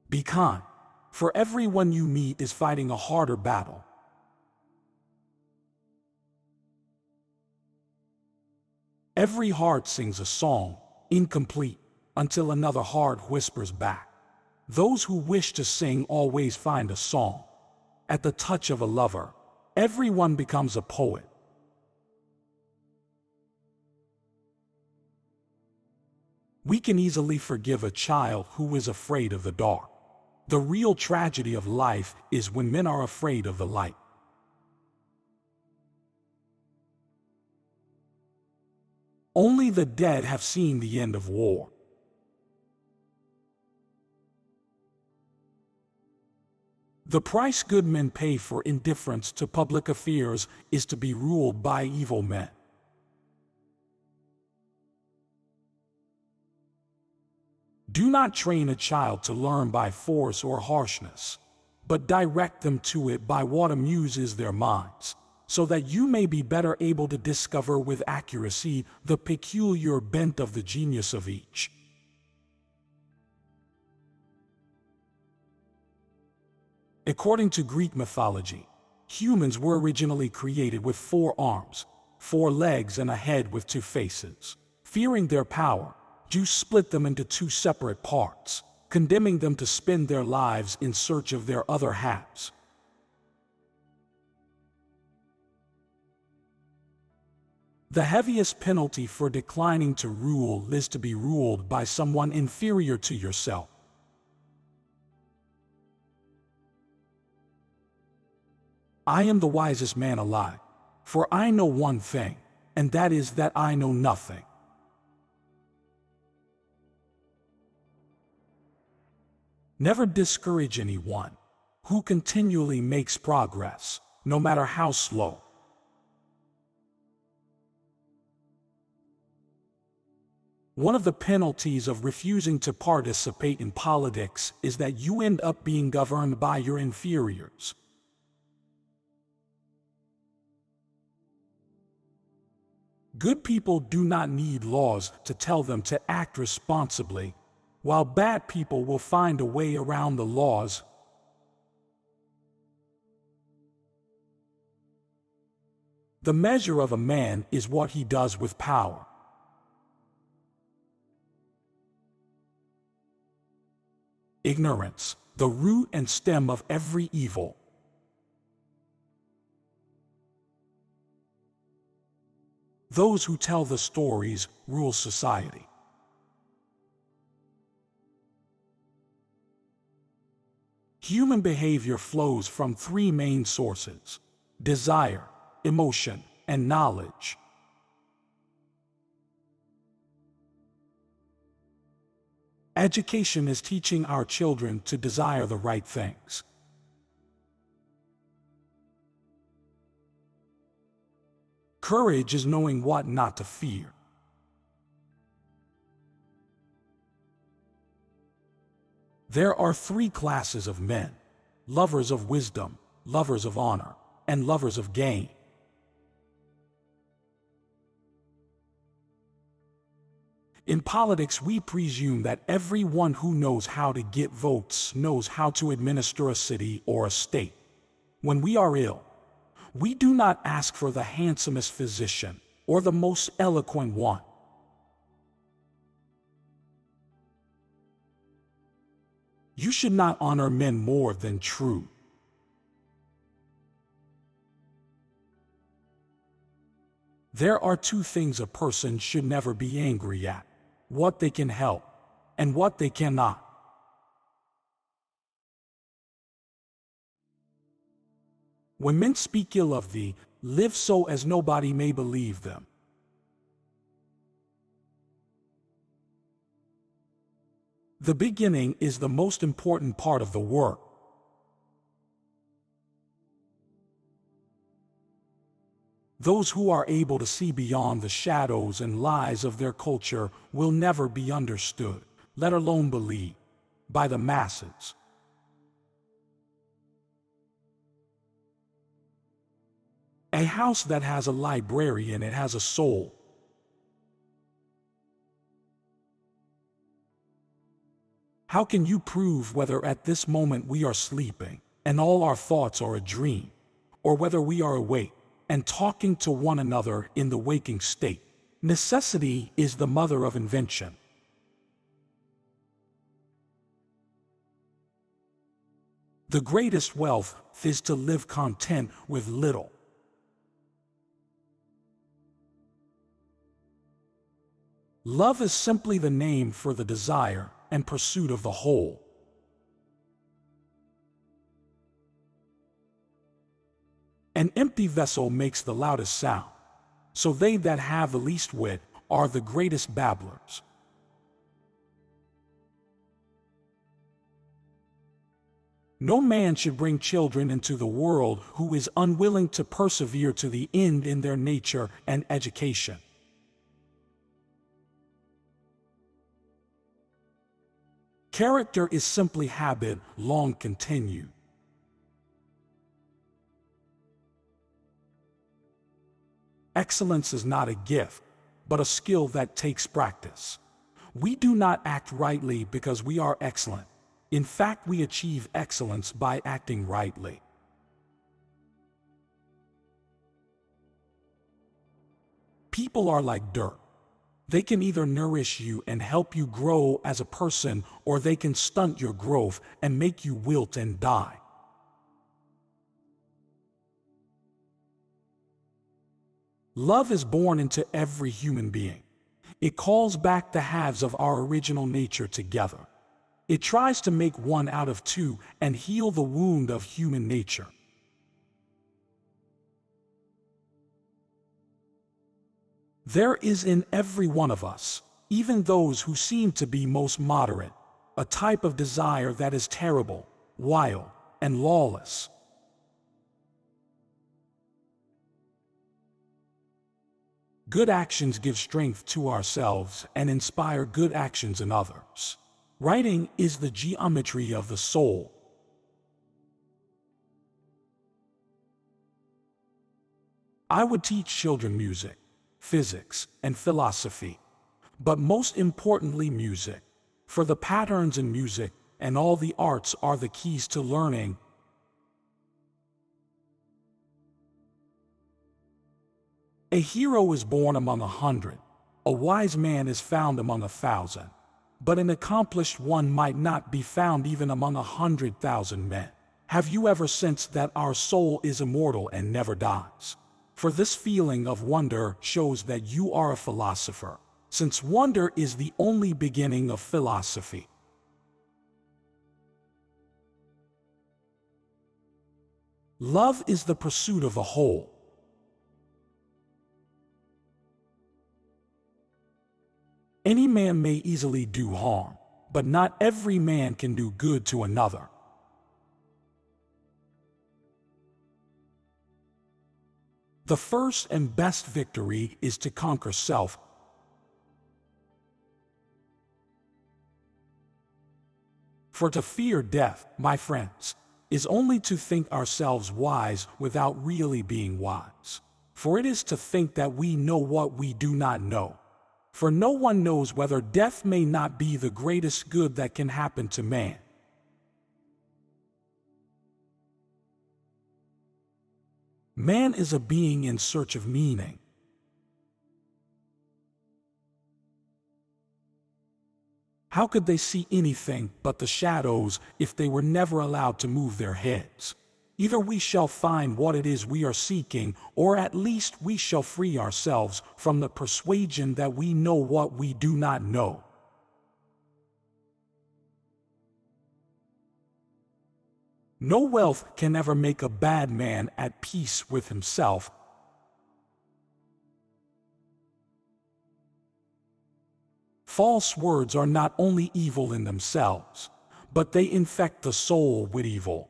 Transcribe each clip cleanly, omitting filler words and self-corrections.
Be kind, for everyone you meet is fighting a harder battle. Every heart sings a song, incomplete, until another heart whispers back. Those who wish to sing always find a song. At the touch of a lover, everyone becomes a poet. We can easily forgive a child who is afraid of the dark. The real tragedy of life is when men are afraid of the light. Only the dead have seen the end of war. The price good men pay for indifference to public affairs is to be ruled by evil men. Do not train a child to learn by force or harshness, but direct them to it by what amuses their minds, so that you may be better able to discover with accuracy the peculiar bent of the genius of each. According to Greek mythology, humans were originally created with 4 arms, 4 legs and a head with 2 faces. Fearing their power, Jews split them into 2 separate parts, condemning them to spend their lives in search of their other halves. The heaviest penalty for declining to rule is to be ruled by someone inferior to yourself. I am the wisest man alive, for I know one thing, and that is that I know nothing. Never discourage anyone who continually makes progress, no matter how slow. One of the penalties of refusing to participate in politics is that you end up being governed by your inferiors. Good people do not need laws to tell them to act responsibly, while bad people will find a way around the laws. The measure of a man is what he does with power. Ignorance, the root and stem of every evil. Those who tell the stories rule society. Human behavior flows from 3 main sources: desire, emotion, and knowledge. Education is teaching our children to desire the right things. Courage is knowing what not to fear. There are 3 classes of men: lovers of wisdom, lovers of honor, and lovers of gain. In politics, we presume that everyone who knows how to get votes knows how to administer a city or a state. When we are ill, we do not ask for the handsomest physician or the most eloquent one. You should not honor men more than truth. There are 2 things a person should never be angry at: what they can help and what they cannot. When men speak ill of thee, live so as nobody may believe them. The beginning is the most important part of the work. Those who are able to see beyond the shadows and lies of their culture will never be understood, let alone believed, by the masses. A house that has a library in it has a soul. How can you prove whether at this moment we are sleeping, and all our thoughts are a dream, or whether we are awake, and talking to one another in the waking state? Necessity is the mother of invention. The greatest wealth is to live content with little. Love is simply the name for the desire and pursuit of the whole. An empty vessel makes the loudest sound, so they that have the least wit are the greatest babblers. No man should bring children into the world who is unwilling to persevere to the end in their nature and education. Character is simply habit, long continued. Excellence is not a gift, but a skill that takes practice. We do not act rightly because we are excellent. In fact, we achieve excellence by acting rightly. People are like dirt. They can either nourish you and help you grow as a person, or they can stunt your growth and make you wilt and die. Love is born into every human being. It calls back the halves of our original nature together. It tries to make one out of two and heal the wound of human nature. There is in every one of us, even those who seem to be most moderate, a type of desire that is terrible, wild, and lawless. Good actions give strength to ourselves and inspire good actions in others. Writing is the geometry of the soul. I would teach children music, physics, and philosophy, but most importantly music, for the patterns in music and all the arts are the keys to learning. A hero is born among 100, a wise man is found among 1,000. But an accomplished one might not be found even among 100,000 men. Have you ever sensed that our soul is immortal and never dies? For this feeling of wonder shows that you are a philosopher, since wonder is the only beginning of philosophy. Love is the pursuit of the whole. Any man may easily do harm, but not every man can do good to another. The first and best victory is to conquer self. For to fear death, my friends, is only to think ourselves wise without really being wise. For it is to think that we know what we do not know. For no one knows whether death may not be the greatest good that can happen to man. Man is a being in search of meaning. How could they see anything but the shadows if they were never allowed to move their heads? Either we shall find what it is we are seeking, or at least we shall free ourselves from the persuasion that we know what we do not know. No wealth can ever make a bad man at peace with himself. False words are not only evil in themselves, but they infect the soul with evil.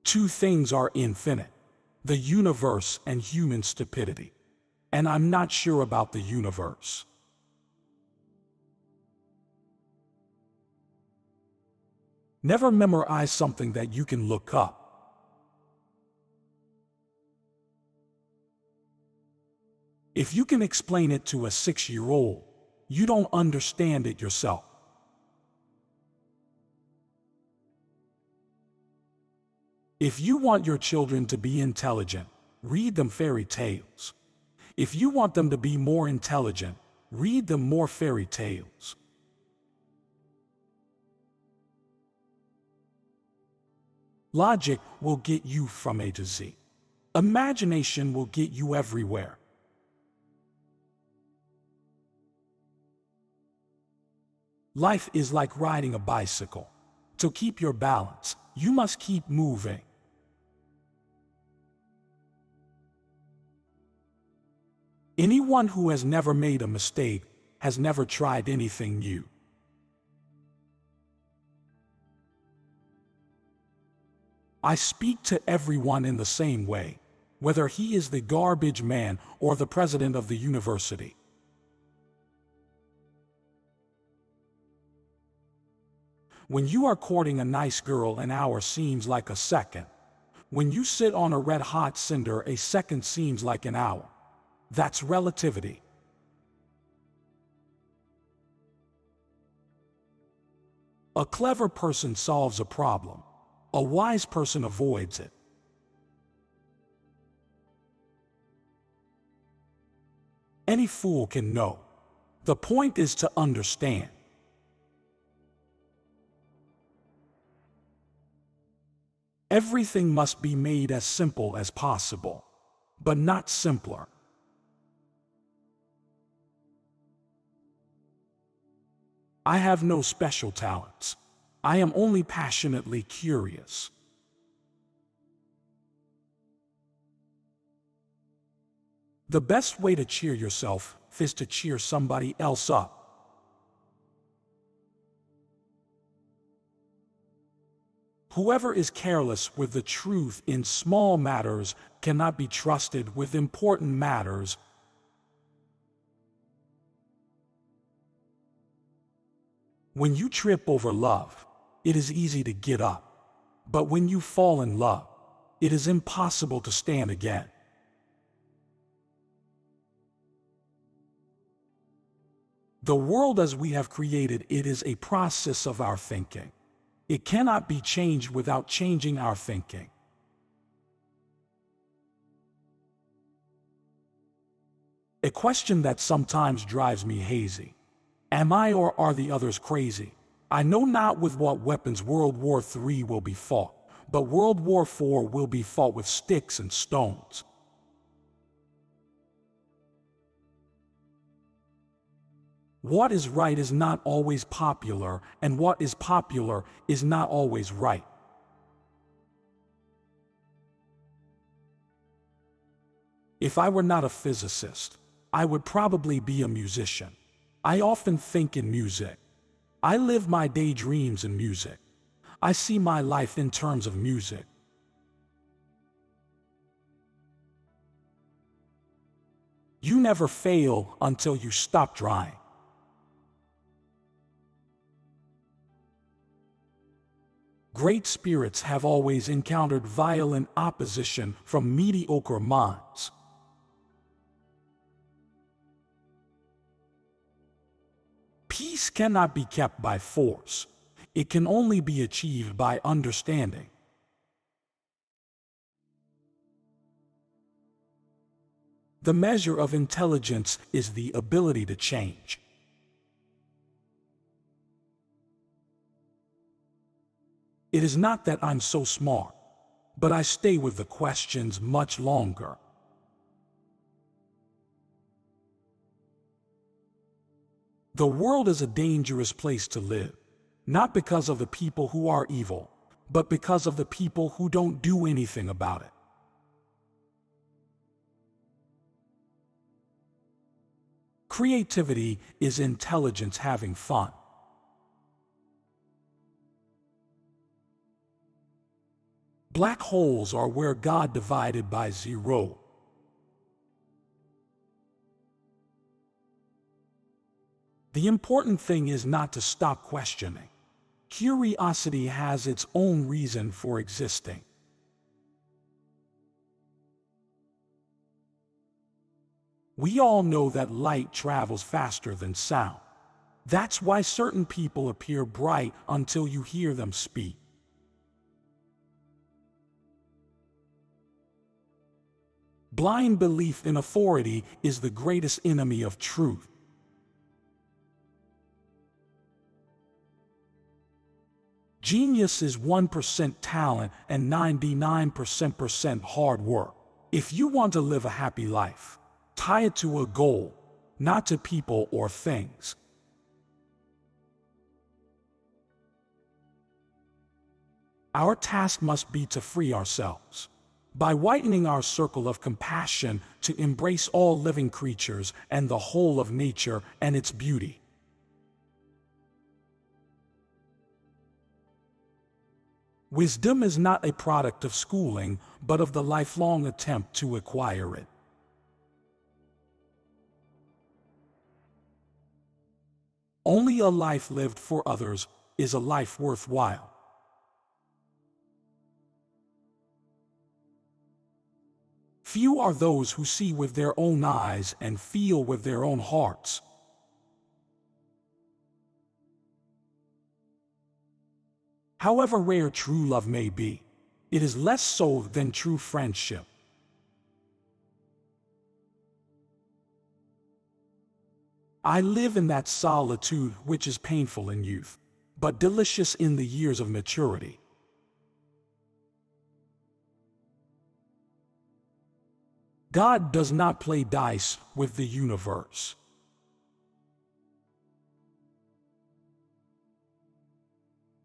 Two things are infinite: the universe and human stupidity. And I'm not sure about the universe. Never memorize something that you can look up. If you can explain it to a 6-year-old, you don't understand it yourself. If you want your children to be intelligent, read them fairy tales. If you want them to be more intelligent, read them more fairy tales. Logic will get you from A to Z. Imagination will get you everywhere. Life is like riding a bicycle. To keep your balance, you must keep moving. Anyone who has never made a mistake has never tried anything new. I speak to everyone in the same way, whether he is the garbage man or the president of the university. When you are courting a nice girl, an hour seems like a second. When you sit on a red-hot cinder, a second seems like an hour. That's relativity. A clever person solves a problem. A wise person avoids it. Any fool can know. The point is to understand. Everything must be made as simple as possible, but not simpler. I have no special talents. I am only passionately curious. The best way to cheer yourself is to cheer somebody else up. Whoever is careless with the truth in small matters cannot be trusted with important matters. When you trip over love, it is easy to get up. But when you fall in love, it is impossible to stand again. The world as we have created it is a process of our thinking. It cannot be changed without changing our thinking. A question that sometimes drives me hazy. Am I or are the others crazy? I know not with what weapons World War III will be fought, but World War IV will be fought with sticks and stones. What is right is not always popular, and what is popular is not always right. If I were not a physicist, I would probably be a musician. I often think in music. I live my daydreams in music. I see my life in terms of music. You never fail until you stop trying. Great spirits have always encountered violent opposition from mediocre minds. Peace cannot be kept by force. It can only be achieved by understanding. The measure of intelligence is the ability to change. It is not that I'm so smart, but I stay with the questions much longer. The world is a dangerous place to live, not because of the people who are evil, but because of the people who don't do anything about it. Creativity is intelligence having fun. Black holes are where God divided by zero. The important thing is not to stop questioning. Curiosity has its own reason for existing. We all know that light travels faster than sound. That's why certain people appear bright until you hear them speak. Blind belief in authority is the greatest enemy of truth. Genius is 1% talent and 99% hard work. If you want to live a happy life, tie it to a goal, not to people or things. Our task must be to free ourselves by widening our circle of compassion to embrace all living creatures and the whole of nature and its beauty. Wisdom is not a product of schooling, but of the lifelong attempt to acquire it. Only a life lived for others is a life worthwhile. Few are those who see with their own eyes and feel with their own hearts. However rare true love may be, it is less so than true friendship. I live in that solitude which is painful in youth, but delicious in the years of maturity. God does not play dice with the universe.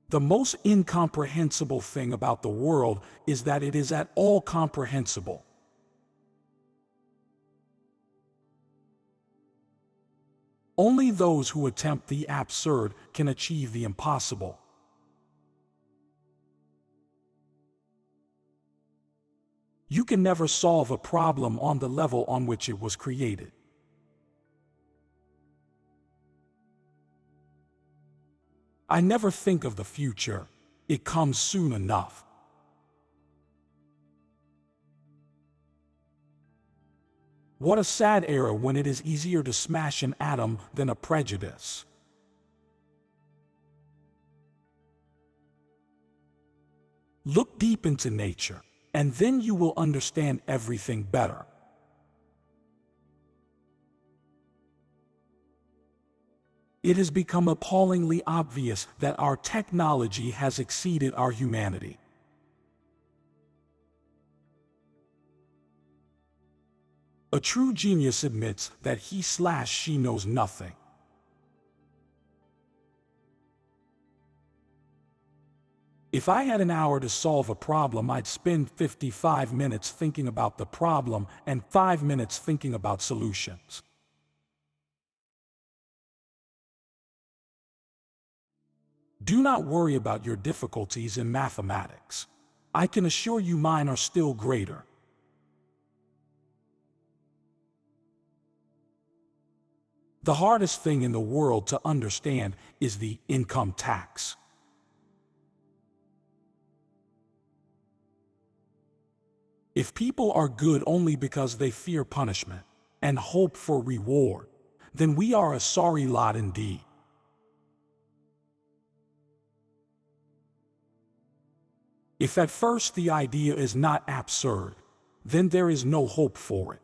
The most incomprehensible thing about the world is that it is at all comprehensible. Only those who attempt the absurd can achieve the impossible. You can never solve a problem on the level on which it was created. I never think of the future. It comes soon enough. What a sad era when it is easier to smash an atom than a prejudice. Look deep into nature, and then you will understand everything better. It has become appallingly obvious that our technology has exceeded our humanity. A true genius admits that he/she knows nothing. If I had an hour to solve a problem, I'd spend 55 minutes thinking about the problem and 5 minutes thinking about solutions. Do not worry about your difficulties in mathematics. I can assure you mine are still greater. The hardest thing in the world to understand is the income tax. If people are good only because they fear punishment and hope for reward, then we are a sorry lot indeed. If at first the idea is not absurd, then there is no hope for it.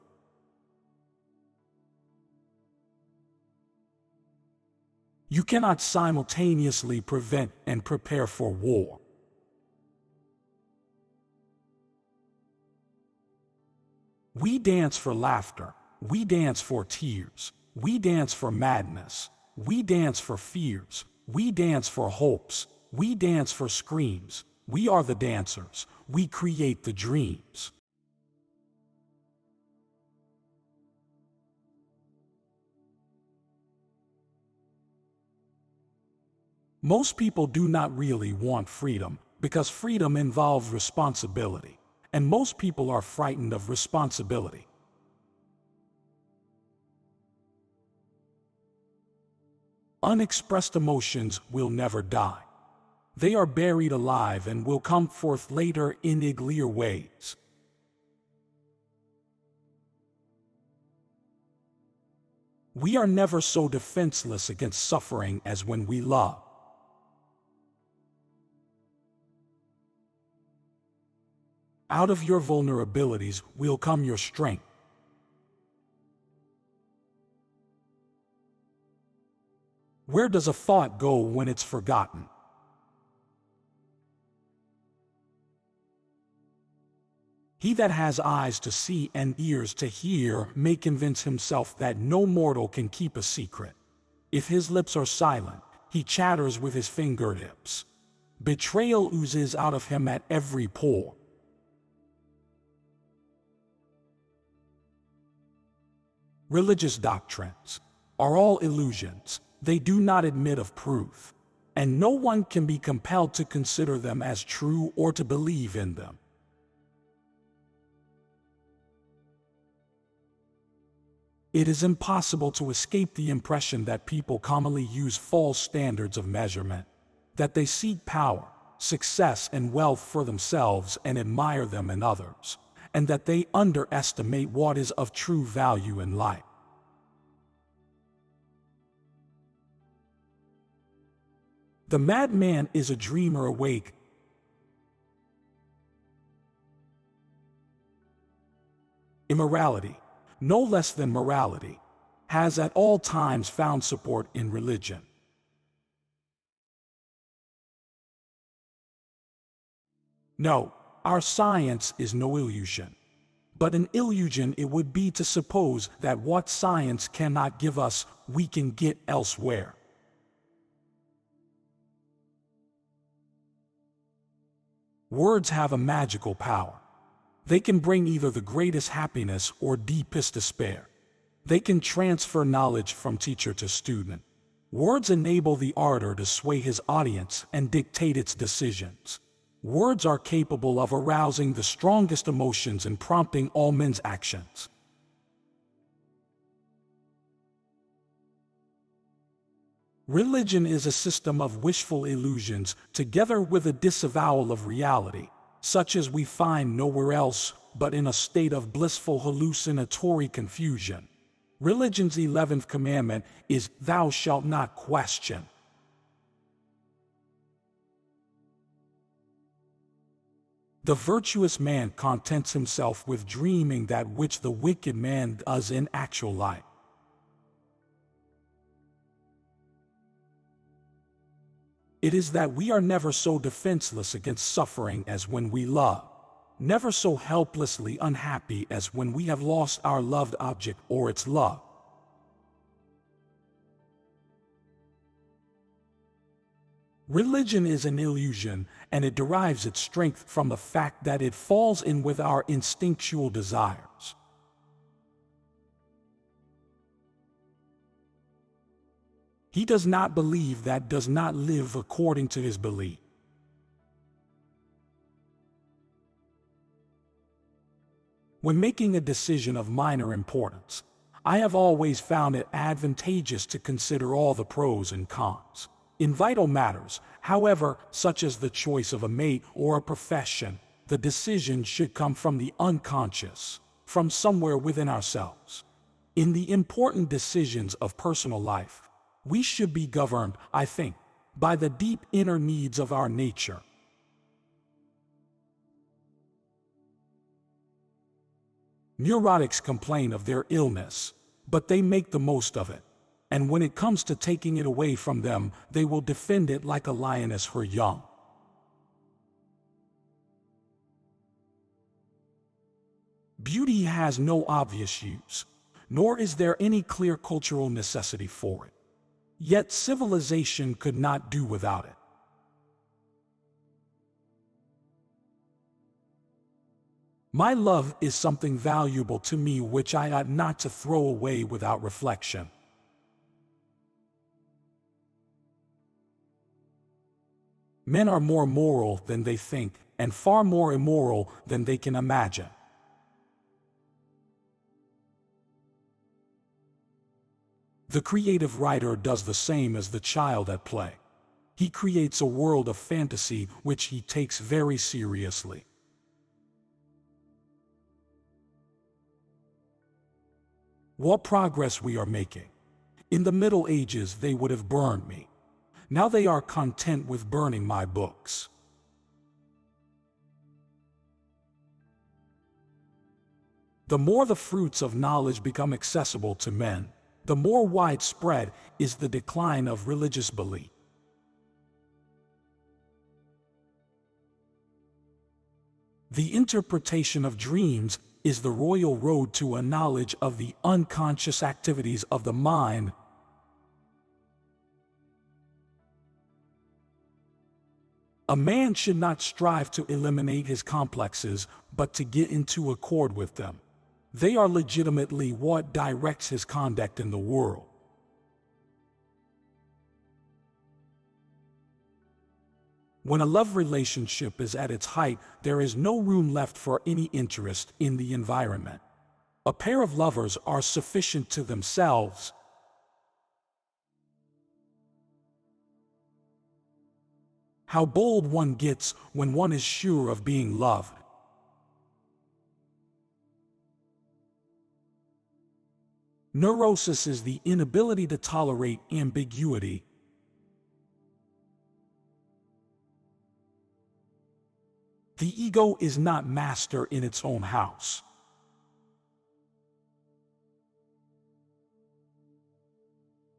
You cannot simultaneously prevent and prepare for war. We dance for laughter, we dance for tears, we dance for madness, we dance for fears, we dance for hopes, we dance for screams. We are the dancers, we create the dreams. Most people do not really want freedom because freedom involves responsibility, and most people are frightened of responsibility. Unexpressed emotions will never die. They are buried alive and will come forth later in uglier ways. We are never so defenseless against suffering as when we love. Out of your vulnerabilities will come your strength. Where does a thought go when it's forgotten? He that has eyes to see and ears to hear may convince himself that no mortal can keep a secret. If his lips are silent, he chatters with his fingertips. Betrayal oozes out of him at every pore. Religious doctrines are all illusions. They do not admit of proof, and no one can be compelled to consider them as true or to believe in them. It is impossible to escape the impression that people commonly use false standards of measurement, that they seek power, success, and wealth for themselves and admire them in others, and that they underestimate what is of true value in life. The madman is a dreamer awake. Immorality, no less than morality, has at all times found support in religion. No, our science is no illusion. But an illusion it would be to suppose that what science cannot give us, we can get elsewhere. Words have a magical power. They can bring either the greatest happiness or deepest despair. They can transfer knowledge from teacher to student. Words enable the orator to sway his audience and dictate its decisions. Words are capable of arousing the strongest emotions and prompting all men's actions. Religion is a system of wishful illusions, together with a disavowal of reality, such as we find nowhere else but in a state of blissful hallucinatory confusion. Religion's 11th commandment is, "Thou shalt not question." The virtuous man contents himself with dreaming that which the wicked man does in actual life. It is that we are never so defenseless against suffering as when we love, never so helplessly unhappy as when we have lost our loved object or its love. Religion is an illusion, and it derives its strength from the fact that it falls in with our instinctual desires. He does not believe that does not live according to his belief. When making a decision of minor importance, I have always found it advantageous to consider all the pros and cons. In vital matters, however, such as the choice of a mate or a profession, the decision should come from the unconscious, from somewhere within ourselves. In the important decisions of personal life, we should be governed, I think, by the deep inner needs of our nature. Neurotics complain of their illness, but they make the most of it. And when it comes to taking it away from them, they will defend it like a lioness her young. Beauty has no obvious use, nor is there any clear cultural necessity for it. Yet civilization could not do without it. My love is something valuable to me which I ought not to throw away without reflection. Men are more moral than they think, and far more immoral than they can imagine. The creative writer does the same as the child at play. He creates a world of fantasy which he takes very seriously. What progress we are making! In the Middle Ages they would have burned me. Now they are content with burning my books. The more the fruits of knowledge become accessible to men, the more widespread is the decline of religious belief. The interpretation of dreams is the royal road to a knowledge of the unconscious activities of the mind. A man should not strive to eliminate his complexes, but to get into accord with them. They are legitimately what directs his conduct in the world. When a love relationship is at its height, there is no room left for any interest in the environment. A pair of lovers are sufficient to themselves. How bold one gets when one is sure of being loved. Neurosis is the inability to tolerate ambiguity. The ego is not master in its own house.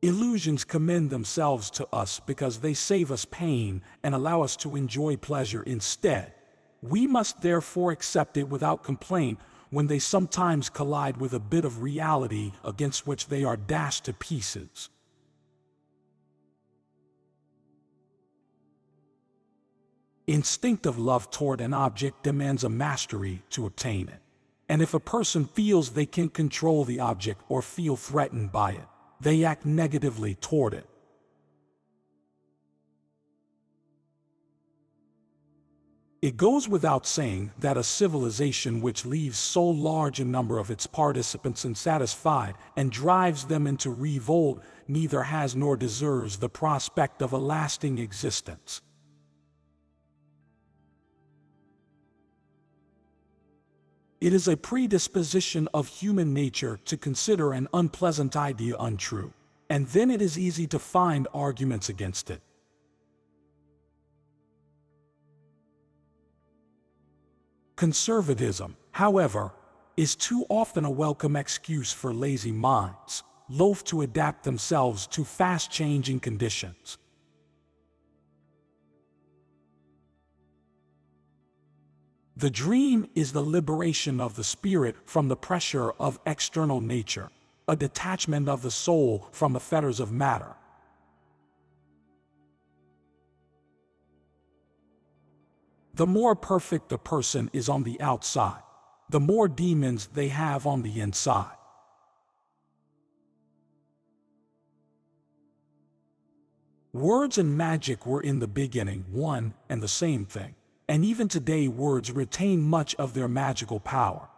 Illusions commend themselves to us because they save us pain and allow us to enjoy pleasure instead. We must therefore accept it without complaint when they sometimes collide with a bit of reality against which they are dashed to pieces. Instinctive love toward an object demands a mastery to obtain it. And if a person feels they can control the object or feel threatened by it, they act negatively toward it. It goes without saying that a civilization which leaves so large a number of its participants unsatisfied and drives them into revolt neither has nor deserves the prospect of a lasting existence. It is a predisposition of human nature to consider an unpleasant idea untrue, and then it is easy to find arguments against it. Conservatism, however, is too often a welcome excuse for lazy minds, loath to adapt themselves to fast-changing conditions. The dream is the liberation of the spirit from the pressure of external nature, a detachment of the soul from the fetters of matter. The more perfect a person is on the outside, the more demons they have on the inside. Words and magic were in the beginning one and the same thing. And even today words retain much of their magical power.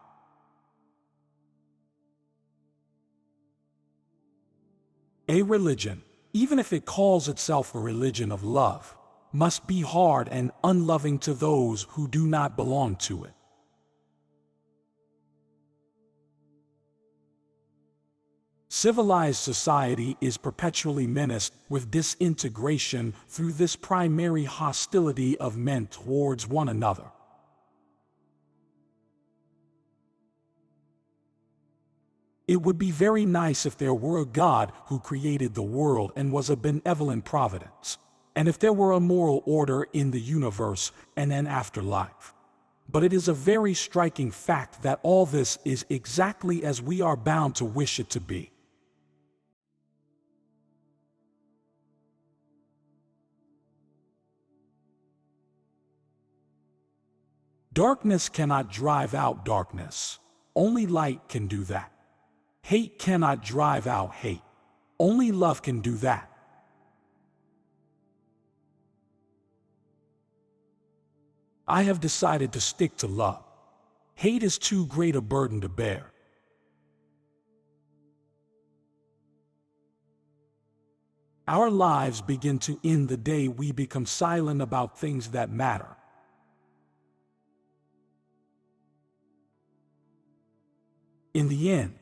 A religion, even if it calls itself a religion of love, must be hard and unloving to those who do not belong to it. Civilized society is perpetually menaced with disintegration through this primary hostility of men towards one another. It would be very nice if there were a God who created the world and was a benevolent providence, and if there were a moral order in the universe and an afterlife. But it is a very striking fact that all this is exactly as we are bound to wish it to be. Darkness cannot drive out darkness. Only light can do that. Hate cannot drive out hate. Only love can do that. I have decided to stick to love. Hate is too great a burden to bear. Our lives begin to end the day we become silent about things that matter. In the end,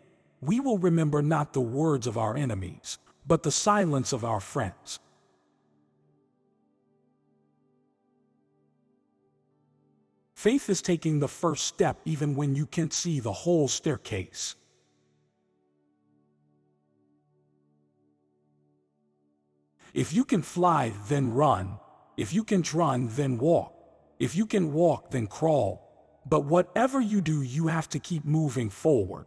we will remember not the words of our enemies, but the silence of our friends. Faith is taking the first step even when you can't see the whole staircase. If you can fly, then run. If you can run, then walk. If you can walk, then crawl. But whatever you do, you have to keep moving forward.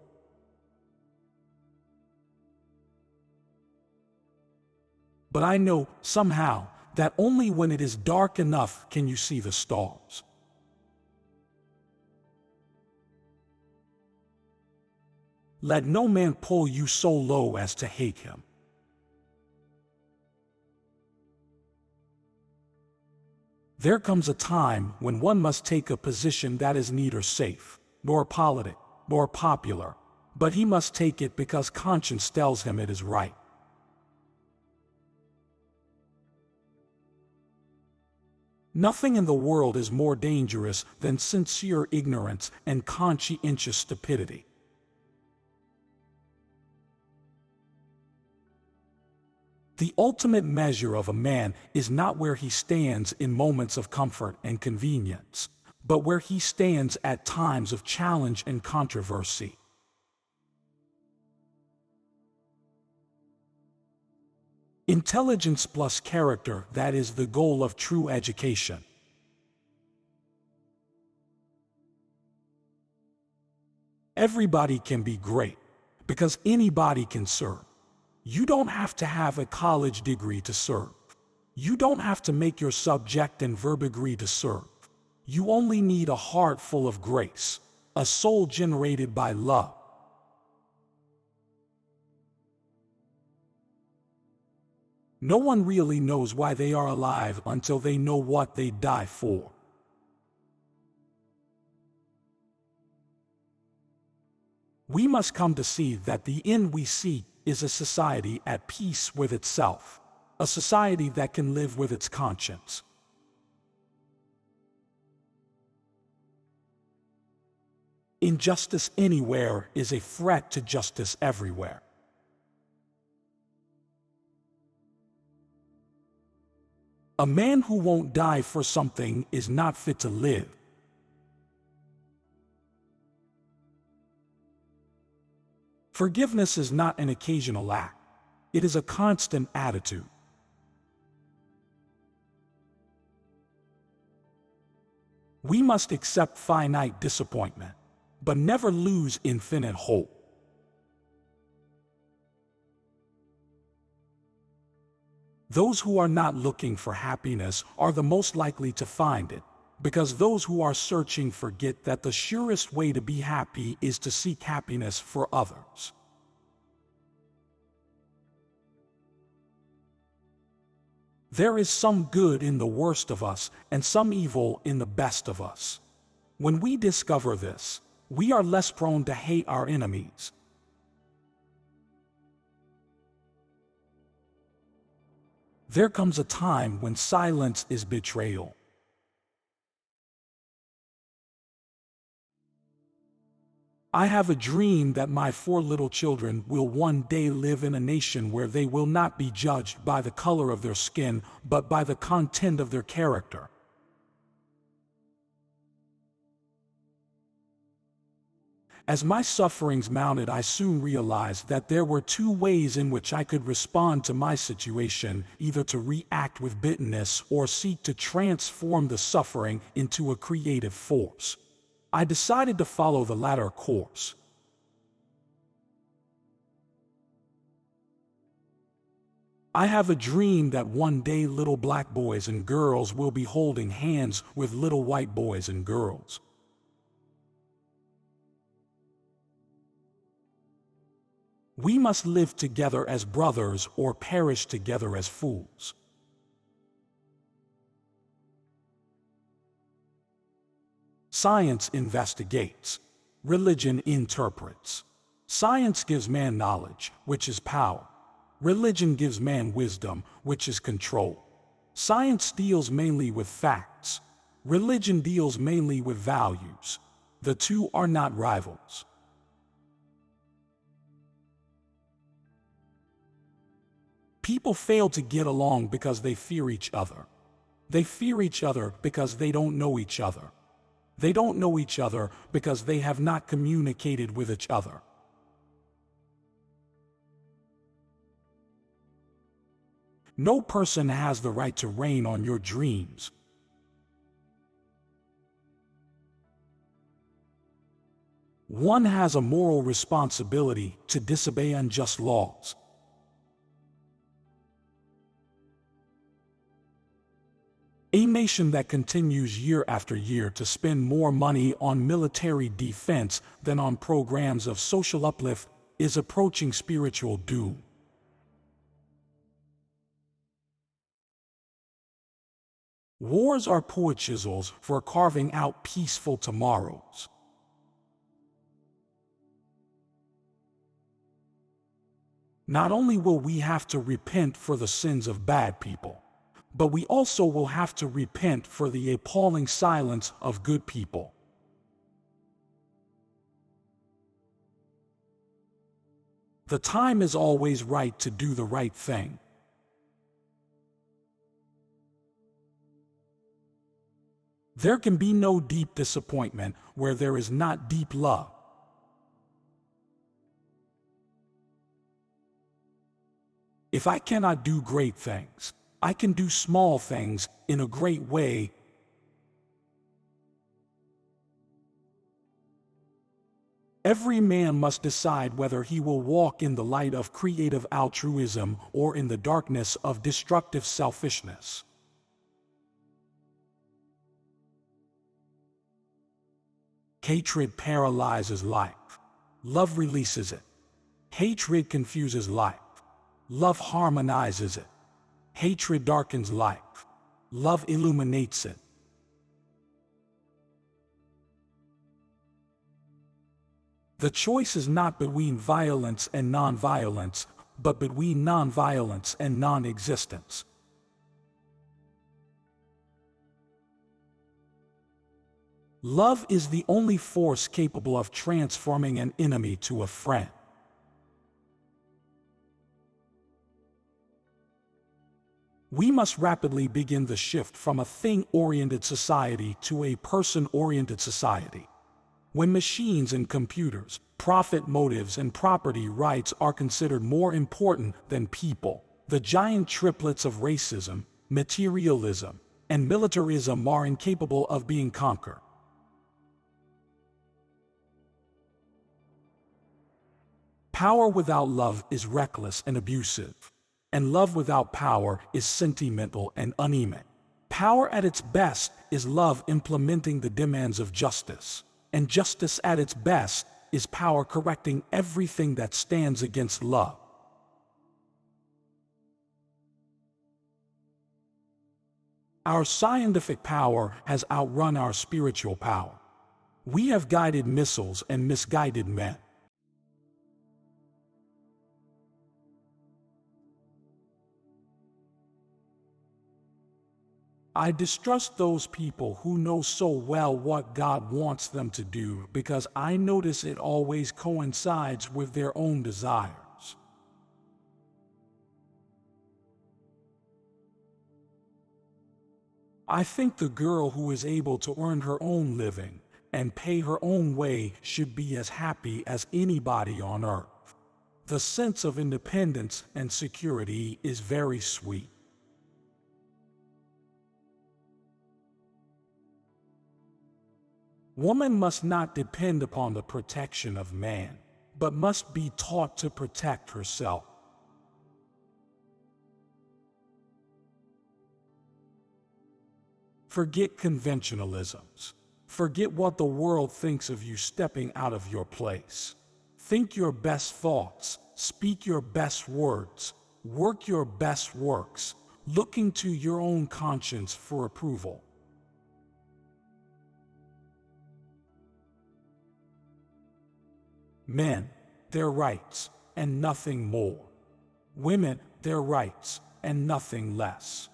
But I know, somehow, that only when it is dark enough can you see the stars. Let no man pull you so low as to hate him. There comes a time when one must take a position that is neither safe, nor politic, nor popular, but he must take it because conscience tells him it is right. Nothing in the world is more dangerous than sincere ignorance and conscientious stupidity. The ultimate measure of a man is not where he stands in moments of comfort and convenience, but where he stands at times of challenge and controversy. Intelligence plus character, that is the goal of true education. Everybody can be great, because anybody can serve. You don't have to have a college degree to serve. You don't have to make your subject and verb agree to serve. You only need a heart full of grace, a soul generated by love. No one really knows why they are alive until they know what they die for. We must come to see that the end we seek is a society at peace with itself, a society that can live with its conscience. Injustice anywhere is a threat to justice everywhere. A man who won't die for something is not fit to live. Forgiveness is not an occasional act. It is a constant attitude. We must accept finite disappointment, but never lose infinite hope. Those who are not looking for happiness are the most likely to find it, because those who are searching forget that the surest way to be happy is to seek happiness for others. There is some good in the worst of us and some evil in the best of us. When we discover this, we are less prone to hate our enemies. There comes a time when silence is betrayal. I have a dream that my 4 little children will one day live in a nation where they will not be judged by the color of their skin, but by the content of their character. As my sufferings mounted, I soon realized that there were 2 ways in which I could respond to my situation, either to react with bitterness or seek to transform the suffering into a creative force. I decided to follow the latter course. I have a dream that one day little black boys and girls will be holding hands with little white boys and girls. We must live together as brothers or perish together as fools. Science investigates. Religion interprets. Science gives man knowledge, which is power. Religion gives man wisdom, which is control. Science deals mainly with facts. Religion deals mainly with values. The 2 are not rivals. People fail to get along because they fear each other. They fear each other because they don't know each other. They don't know each other because they have not communicated with each other. No person has the right to reign on your dreams. One has a moral responsibility to disobey unjust laws. A nation that continues year after year to spend more money on military defense than on programs of social uplift is approaching spiritual doom. Wars are poor chisels for carving out peaceful tomorrows. Not only will we have to repent for the sins of bad people, but we also will have to repent for the appalling silence of good people. The time is always right to do the right thing. There can be no deep disappointment where there is not deep love. If I cannot do great things, I can do small things in a great way. Every man must decide whether he will walk in the light of creative altruism or in the darkness of destructive selfishness. Hatred paralyzes life. Love releases it. Hatred confuses life. Love harmonizes it. Hatred darkens life. Love illuminates it. The choice is not between violence and non-violence, but between non-violence and non-existence. Love is the only force capable of transforming an enemy to a friend. We must rapidly begin the shift from a thing-oriented society to a person-oriented society. When machines and computers, profit motives and property rights are considered more important than people, the giant triplets of racism, materialism, and militarism are incapable of being conquered. Power without love is reckless and abusive, and love without power is sentimental and anemic. Power at its best is love implementing the demands of justice, and justice at its best is power correcting everything that stands against love. Our scientific power has outrun our spiritual power. We have guided missiles and misguided men. I distrust those people who know so well what God wants them to do because I notice it always coincides with their own desires. I think the girl who is able to earn her own living and pay her own way should be as happy as anybody on earth. The sense of independence and security is very sweet. Woman must not depend upon the protection of man, but must be taught to protect herself. Forget conventionalisms. Forget what the world thinks of you stepping out of your place. Think your best thoughts, speak your best words, work your best works, looking to your own conscience for approval. Men, their rights, and nothing more. Women, their rights, and nothing less.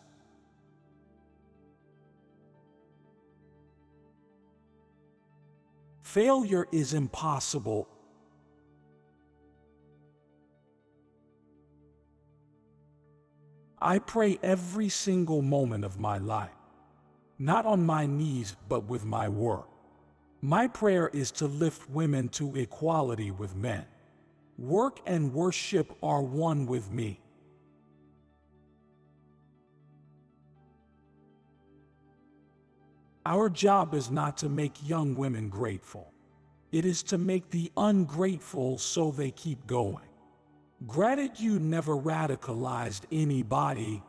Failure is impossible. I pray every single moment of my life, not on my knees, but with my work. My prayer is to lift women to equality with men. Work and worship are one with me. Our job is not to make young women grateful. It is to make the ungrateful so they keep going. Gratitude never radicalized anybody.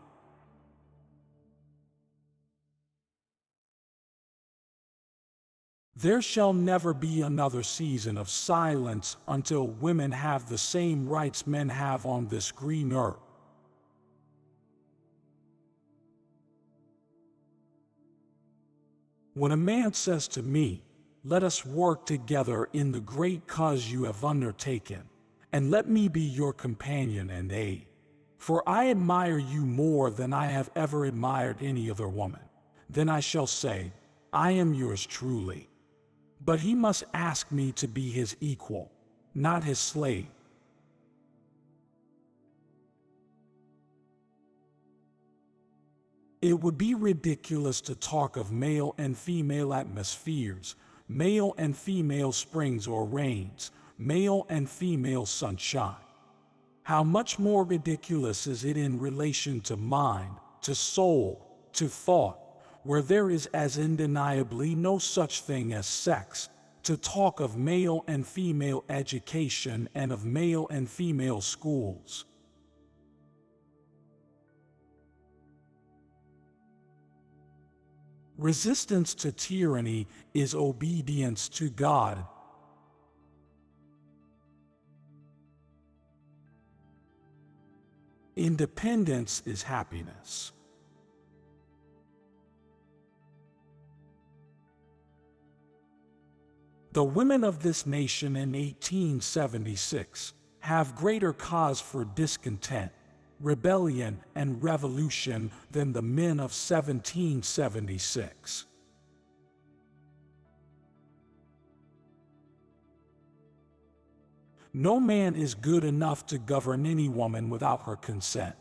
There shall never be another season of silence until women have the same rights men have on this green earth. When a man says to me, "Let us work together in the great cause you have undertaken, and let me be your companion and aid, for I admire you more than I have ever admired any other woman," then I shall say, "I am yours truly." But he must ask me to be his equal, not his slave. It would be ridiculous to talk of male and female atmospheres, male and female springs or rains, male and female sunshine. How much more ridiculous is it in relation to mind, to soul, to thought, where there is as undeniably no such thing as sex, to talk of male and female education and of male and female schools. Resistance to tyranny is obedience to God. Independence is happiness. The women of this nation in 1876 have greater cause for discontent, rebellion, and revolution than the men of 1776. No man is good enough to govern any woman without her consent.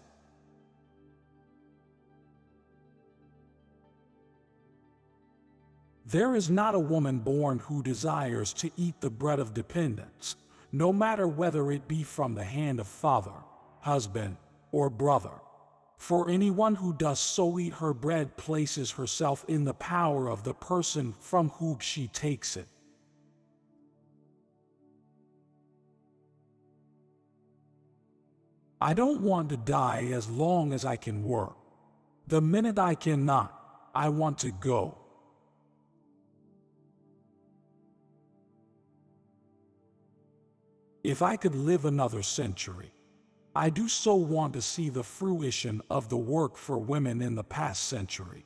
There is not a woman born who desires to eat the bread of dependence, no matter whether it be from the hand of father, husband, or brother. For anyone who does so eat her bread places herself in the power of the person from whom she takes it. I don't want to die as long as I can work. The minute I cannot, I want to go. If I could live another century, I do so want to see the fruition of the work for women in the past century.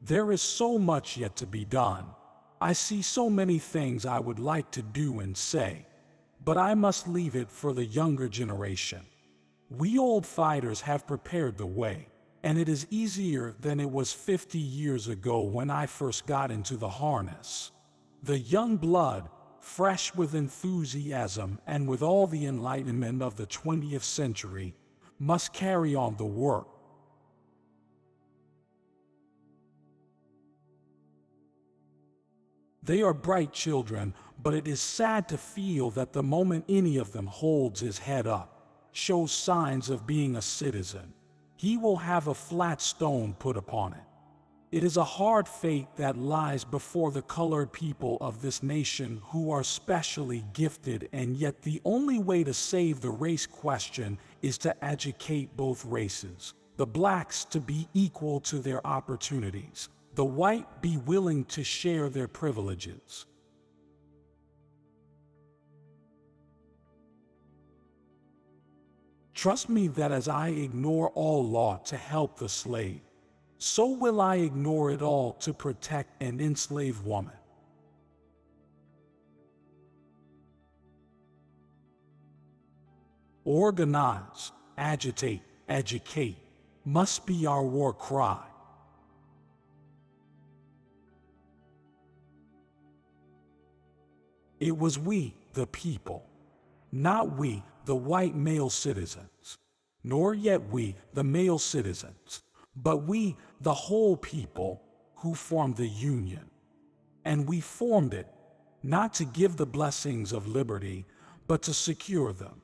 There is so much yet to be done. I see so many things I would like to do and say, but I must leave it for the younger generation. We old fighters have prepared the way, and it is easier than it was 50 years ago when I first got into the harness. The young blood, fresh with enthusiasm and with all the enlightenment of the 20th century, must carry on the work. They are bright children, but it is sad to feel that the moment any of them holds his head up, shows signs of being a citizen, he will have a flat stone put upon it. It is a hard fate that lies before the colored people of this nation who are specially gifted, and yet the only way to save the race question is to educate both races. The blacks to be equal to their opportunities, the white be willing to share their privileges. Trust me that as I ignore all law to help the slave, so will I ignore it all to protect an enslaved woman. Organize, agitate, educate must be our war cry. It was we, the people, not we, the white male citizens, nor yet we, the male citizens, but we, the whole people, who formed the Union. And we formed it, not to give the blessings of liberty, but to secure them,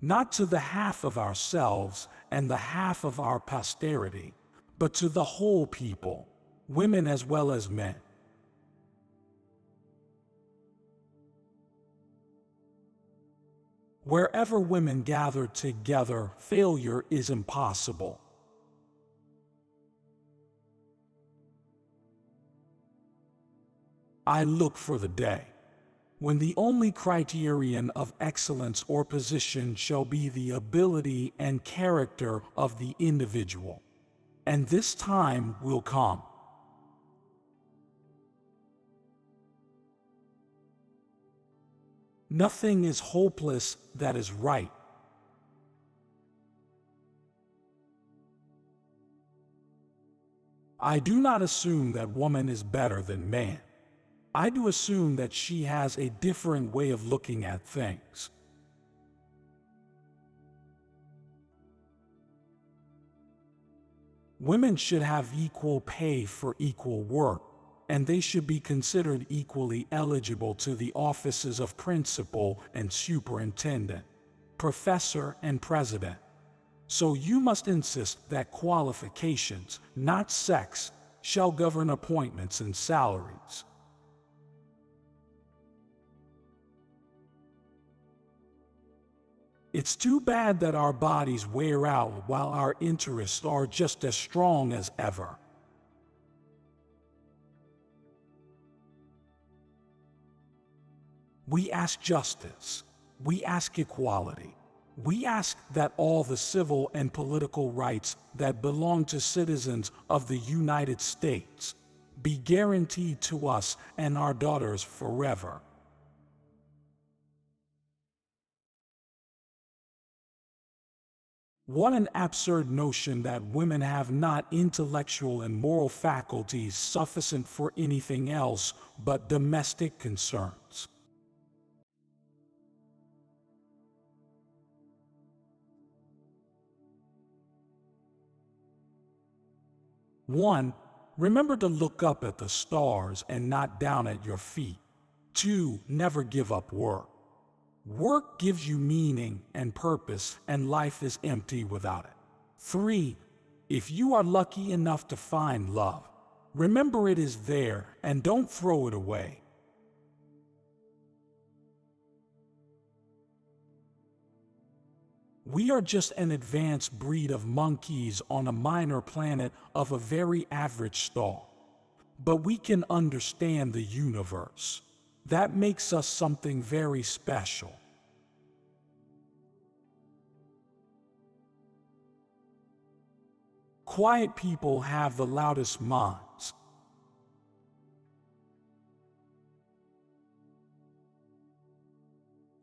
not to the half of ourselves and the half of our posterity, but to the whole people, women as well as men. Wherever women gather together, failure is impossible. I look for the day when the only criterion of excellence or position shall be the ability and character of the individual. And this time will come. Nothing is hopeless that is right. I do not assume that woman is better than man. I do assume that she has a different way of looking at things. Women should have equal pay for equal work, and they should be considered equally eligible to the offices of principal and superintendent, professor and president. So you must insist that qualifications, not sex, shall govern appointments and salaries. It's too bad that our bodies wear out while our interests are just as strong as ever. We ask justice. We ask equality. We ask that all the civil and political rights that belong to citizens of the United States be guaranteed to us and our daughters forever. What an absurd notion that women have not intellectual and moral faculties sufficient for anything else but domestic concerns. One, remember to look up at the stars and not down at your feet. Two, never give up work. Work gives you meaning and purpose, and life is empty without it. 3. If you are lucky enough to find love, remember it is there and don't throw it away. We are just an advanced breed of monkeys on a minor planet of a very average star. But we can understand the universe. That makes us something very special. Quiet people have the loudest minds.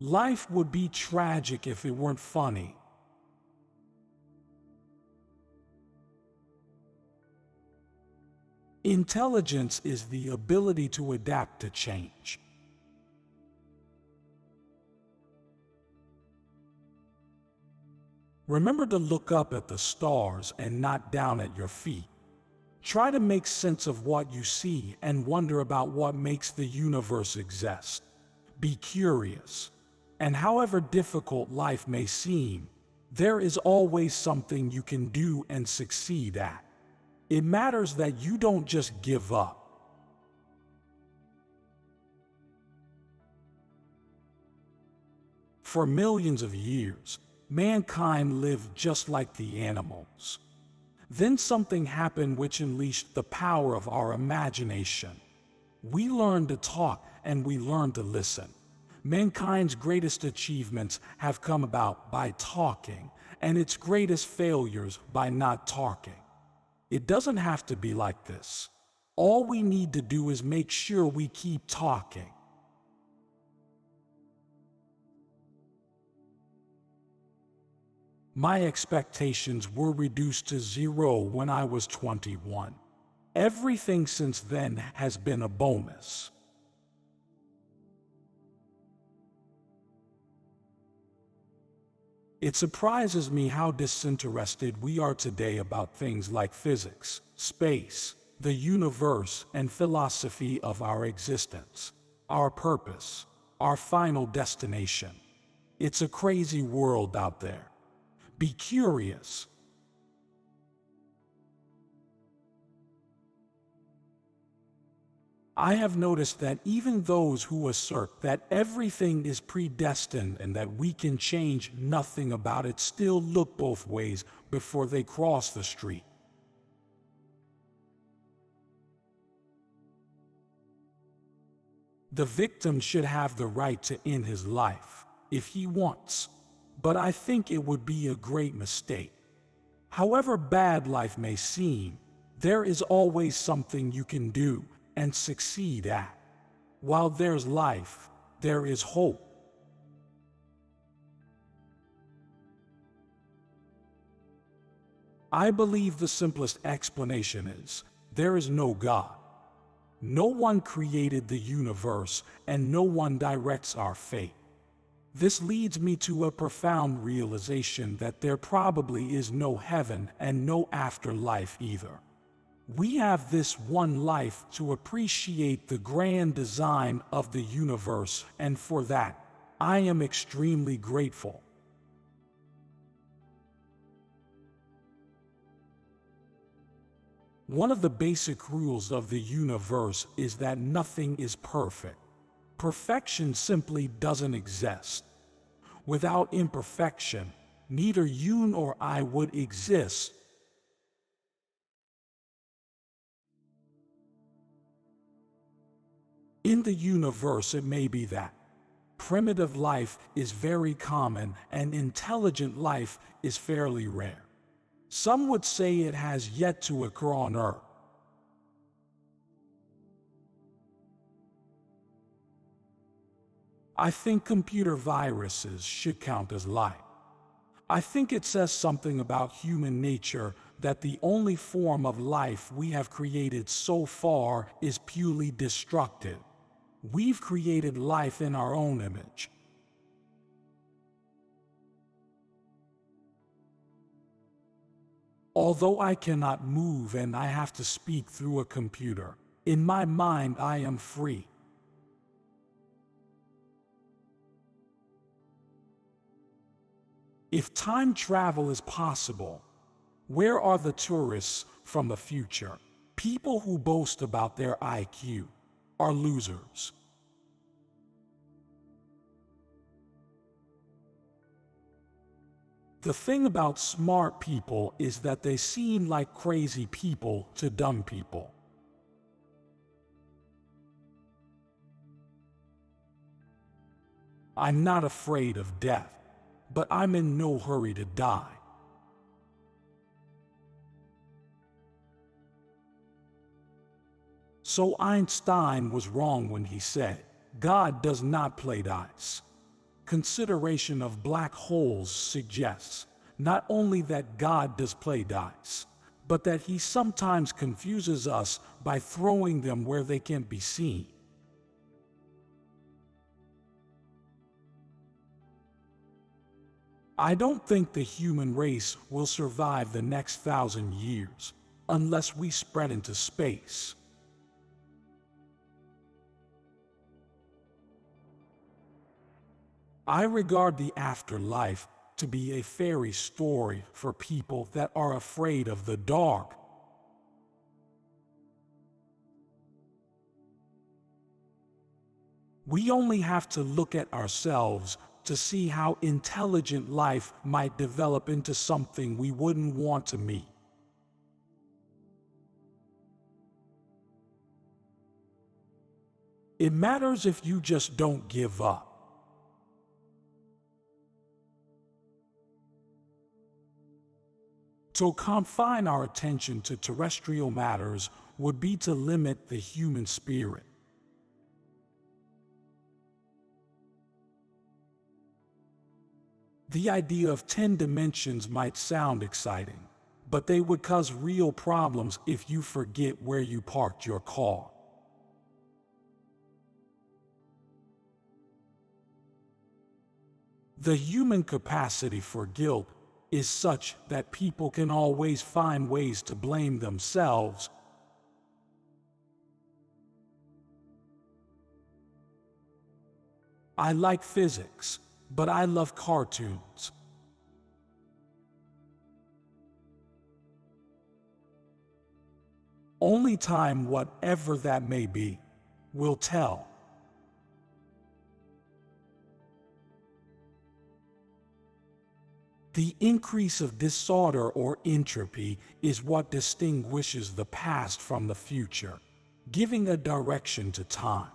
Life would be tragic if it weren't funny. Intelligence is the ability to adapt to change. Remember to look up at the stars and not down at your feet. Try to make sense of what you see and wonder about what makes the universe exist. Be curious. And however difficult life may seem, there is always something you can do and succeed at. It matters that you don't just give up. For millions of years, mankind lived just like the animals. Then something happened which unleashed the power of our imagination. We learned to talk and we learned to listen. Mankind's greatest achievements have come about by talking, and its greatest failures by not talking. It doesn't have to be like this. All we need to do is make sure we keep talking. My expectations were reduced to 0 when I was 21. Everything since then has been a bonus. It surprises me how disinterested we are today about things like physics, space, the universe, and philosophy of our existence, our purpose, our final destination. It's a crazy world out there. Be curious. I have noticed that even those who assert that everything is predestined and that we can change nothing about it still look both ways before they cross the street. The victim should have the right to end his life, if he wants, but I think it would be a great mistake. However bad life may seem, there is always something you can do and succeed at. While there's life, there is hope. I believe the simplest explanation is, there is no God. No one created the universe, and no one directs our fate. This leads me to a profound realization that there probably is no heaven and no afterlife either. We have this one life to appreciate the grand design of the universe, and for that, I am extremely grateful. One of the basic rules of the universe is that nothing is perfect. Perfection simply doesn't exist. Without imperfection, neither you nor I would exist. In the universe, it may be that primitive life is very common and intelligent life is fairly rare. Some would say it has yet to occur on Earth. I think computer viruses should count as life. I think it says something about human nature that the only form of life we have created so far is purely destructive. We've created life in our own image. Although I cannot move and I have to speak through a computer, in my mind I am free. If time travel is possible, where are the tourists from the future? People who boast about their IQ are losers. The thing about smart people is that they seem like crazy people to dumb people. I'm not afraid of death, but I'm in no hurry to die. So Einstein was wrong when he said, God does not play dice. Consideration of black holes suggests not only that God does play dice, but that he sometimes confuses us by throwing them where they can't be seen. I don't think the human race will survive the next 1,000 years unless we spread into space. I regard the afterlife to be a fairy story for people that are afraid of the dark. We only have to look at ourselves to see how intelligent life might develop into something we wouldn't want to meet. It matters if you just don't give up. To confine our attention to terrestrial matters would be to limit the human spirit. The idea of 10 dimensions might sound exciting, but they would cause real problems if you forget where you parked your car. The human capacity for guilt is such that people can always find ways to blame themselves. I like physics, but I love cartoons. Only time, whatever that may be, will tell. The increase of disorder or entropy is what distinguishes the past from the future, giving a direction to time.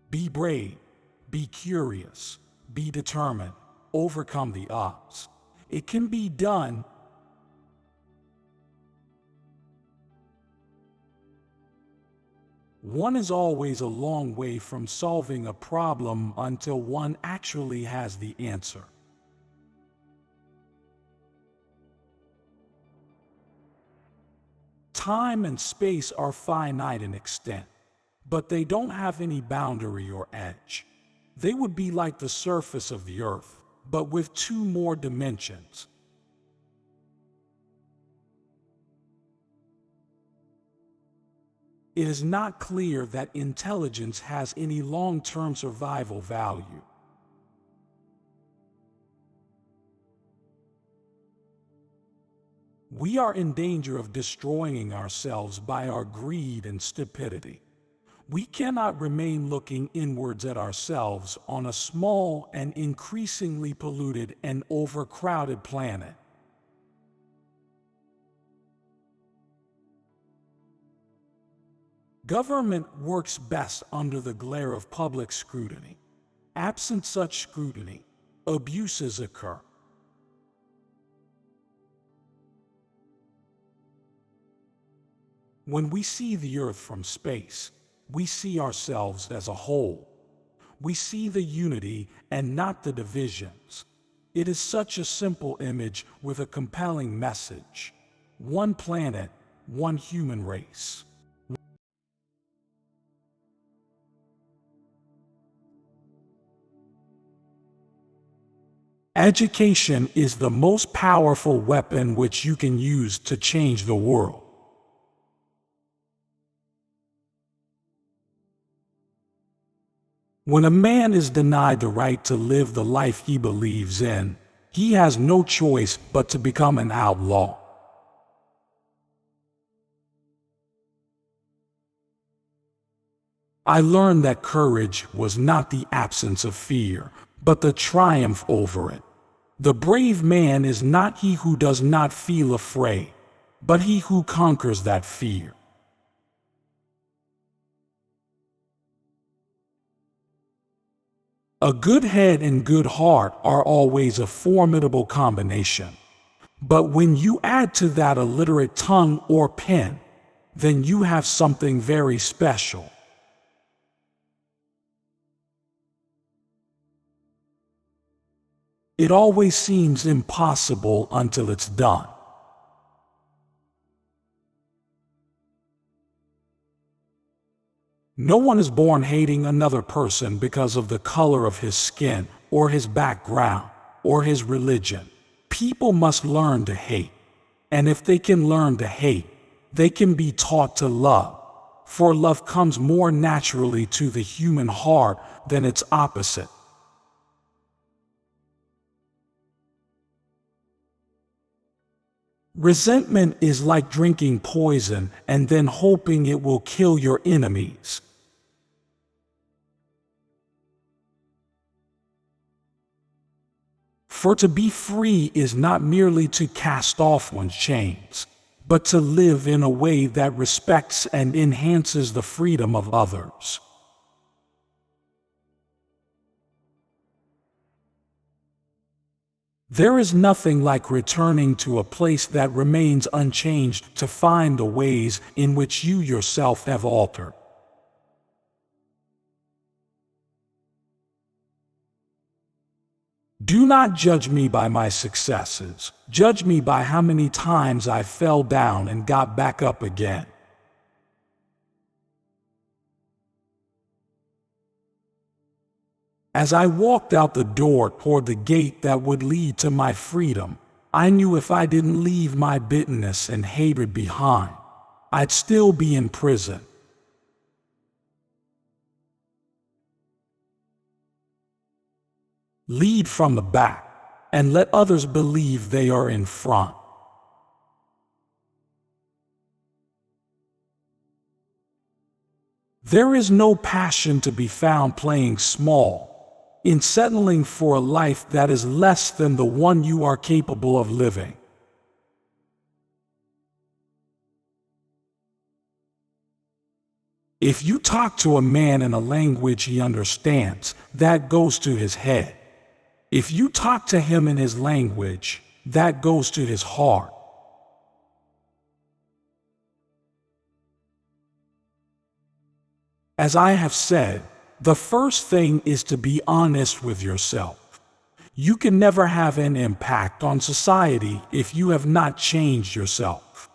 Be brave, be curious, be determined, overcome the odds. It can be done. One is always a long way from solving a problem until one actually has the answer. Time and space are finite in extent, but they don't have any boundary or edge. They would be like the surface of the earth, but with 2 more dimensions. It is not clear that intelligence has any long-term survival value. We are in danger of destroying ourselves by our greed and stupidity. We cannot remain looking inwards at ourselves on a small and increasingly polluted and overcrowded planet. Government works best under the glare of public scrutiny. Absent such scrutiny, abuses occur. When we see the Earth from space, we see ourselves as a whole. We see the unity and not the divisions. It is such a simple image with a compelling message. One planet, one human race. Education is the most powerful weapon which you can use to change the world. When a man is denied the right to live the life he believes in, he has no choice but to become an outlaw. I learned that courage was not the absence of fear, but the triumph over it. The brave man is not he who does not feel afraid, but he who conquers that fear. A good head and good heart are always a formidable combination. But when you add to that a literate tongue or pen, then you have something very special. It always seems impossible until it's done. No one is born hating another person because of the color of his skin, or his background, or his religion. People must learn to hate. And if they can learn to hate, they can be taught to love. For love comes more naturally to the human heart than its opposite. Resentment is like drinking poison and then hoping it will kill your enemies. For to be free is not merely to cast off one's chains, but to live in a way that respects and enhances the freedom of others. There is nothing like returning to a place that remains unchanged to find the ways in which you yourself have altered. Do not judge me by my successes. Judge me by how many times I fell down and got back up again. As I walked out the door toward the gate that would lead to my freedom, I knew if I didn't leave my bitterness and hatred behind, I'd still be in prison. Lead from the back, and let others believe they are in front. There is no passion to be found playing small, in settling for a life that is less than the one you are capable of living. If you talk to a man in a language he understands, that goes to his head. If you talk to him in his language, that goes to his heart. As I have said, the first thing is to be honest with yourself. You can never have an impact on society if you have not changed yourself.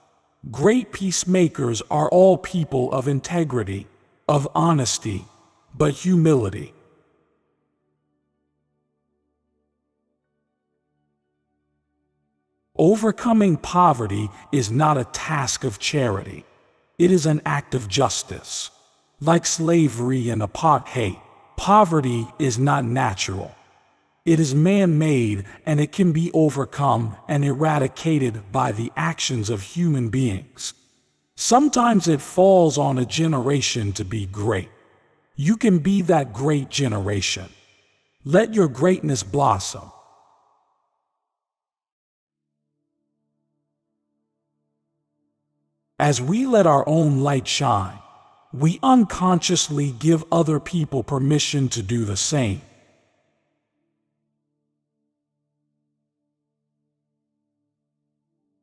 Great peacemakers are all people of integrity, of honesty, but humility. Overcoming poverty is not a task of charity. It is an act of justice. Like slavery and apartheid, poverty is not natural. It is man-made, and it can be overcome and eradicated by the actions of human beings. Sometimes it falls on a generation to be great. You can be that great generation. Let your greatness blossom. As we let our own light shine, we unconsciously give other people permission to do the same.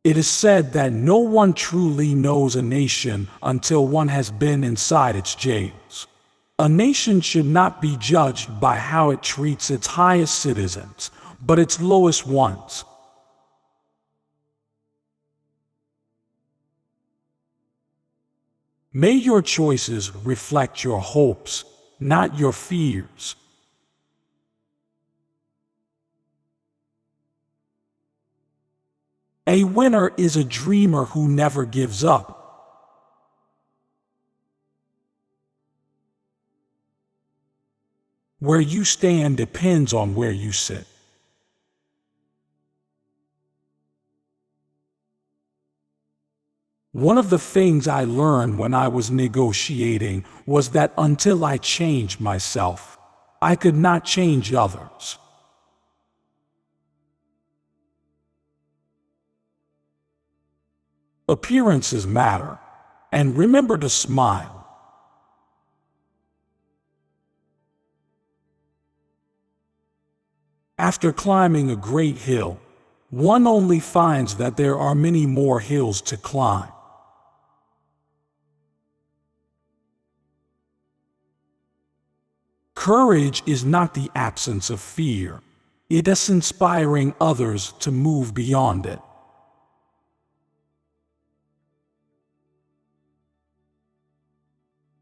It is said that no one truly knows a nation until one has been inside its jails. A nation should not be judged by how it treats its highest citizens, but its lowest ones. May your choices reflect your hopes, not your fears. A winner is a dreamer who never gives up. Where you stand depends on where you sit. One of the things I learned when I was negotiating was that until I changed myself, I could not change others. Appearances matter, and remember to smile. After climbing a great hill, one only finds that there are many more hills to climb. Courage is not the absence of fear. It is inspiring others to move beyond it.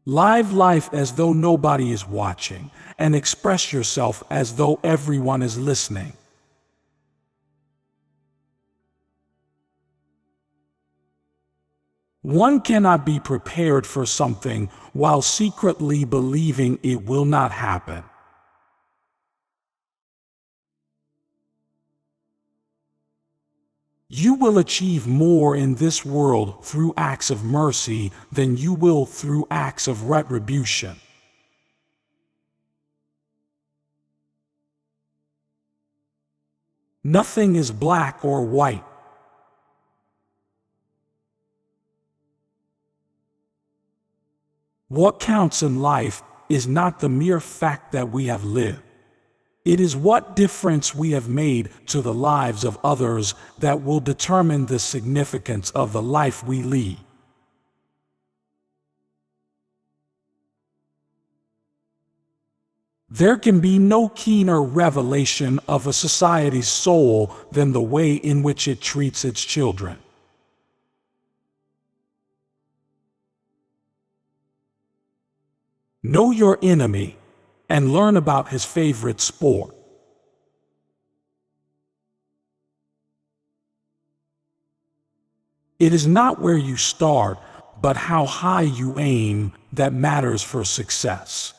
Live life as though nobody is watching, and express yourself as though everyone is listening. One cannot be prepared for something while secretly believing it will not happen. You will achieve more in this world through acts of mercy than you will through acts of retribution. Nothing is black or white. What counts in life is not the mere fact that we have lived. It is what difference we have made to the lives of others that will determine the significance of the life we lead. There can be no keener revelation of a society's soul than the way in which it treats its children. Know your enemy, and learn about his favorite sport. It is not where you start, but how high you aim that matters for success.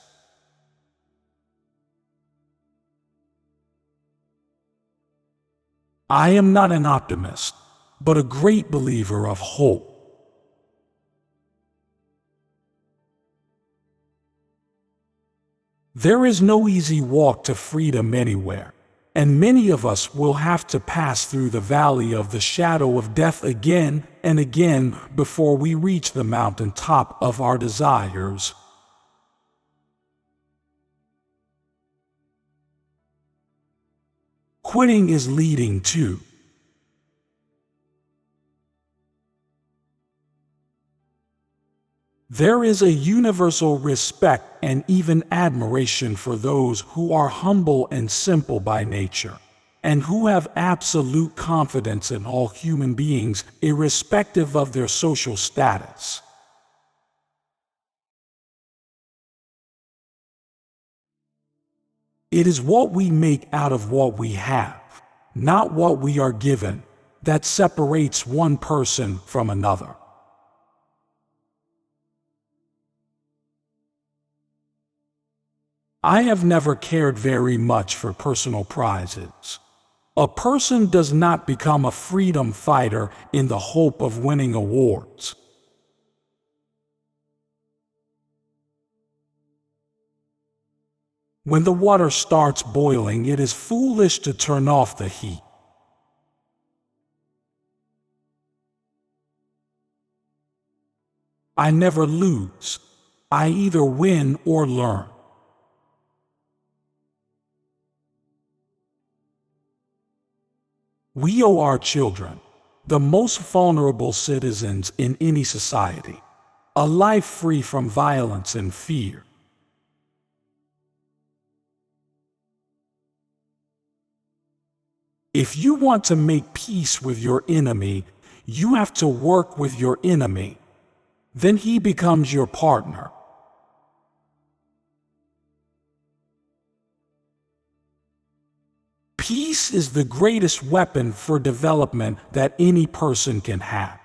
I am not an optimist, but a great believer of hope. There is no easy walk to freedom anywhere, and many of us will have to pass through the valley of the shadow of death again and again before we reach the mountain top of our desires. Quitting is leading to. There is a universal respect and even admiration for those who are humble and simple by nature, and who have absolute confidence in all human beings, irrespective of their social status. It is what we make out of what we have, not what we are given, that separates one person from another. I have never cared very much for personal prizes. A person does not become a freedom fighter in the hope of winning awards. When the water starts boiling, it is foolish to turn off the heat. I never lose. I either win or learn. We owe our children, the most vulnerable citizens in any society, a life free from violence and fear. If you want to make peace with your enemy, you have to work with your enemy. Then he becomes your partner. Peace is the greatest weapon for development that any person can have.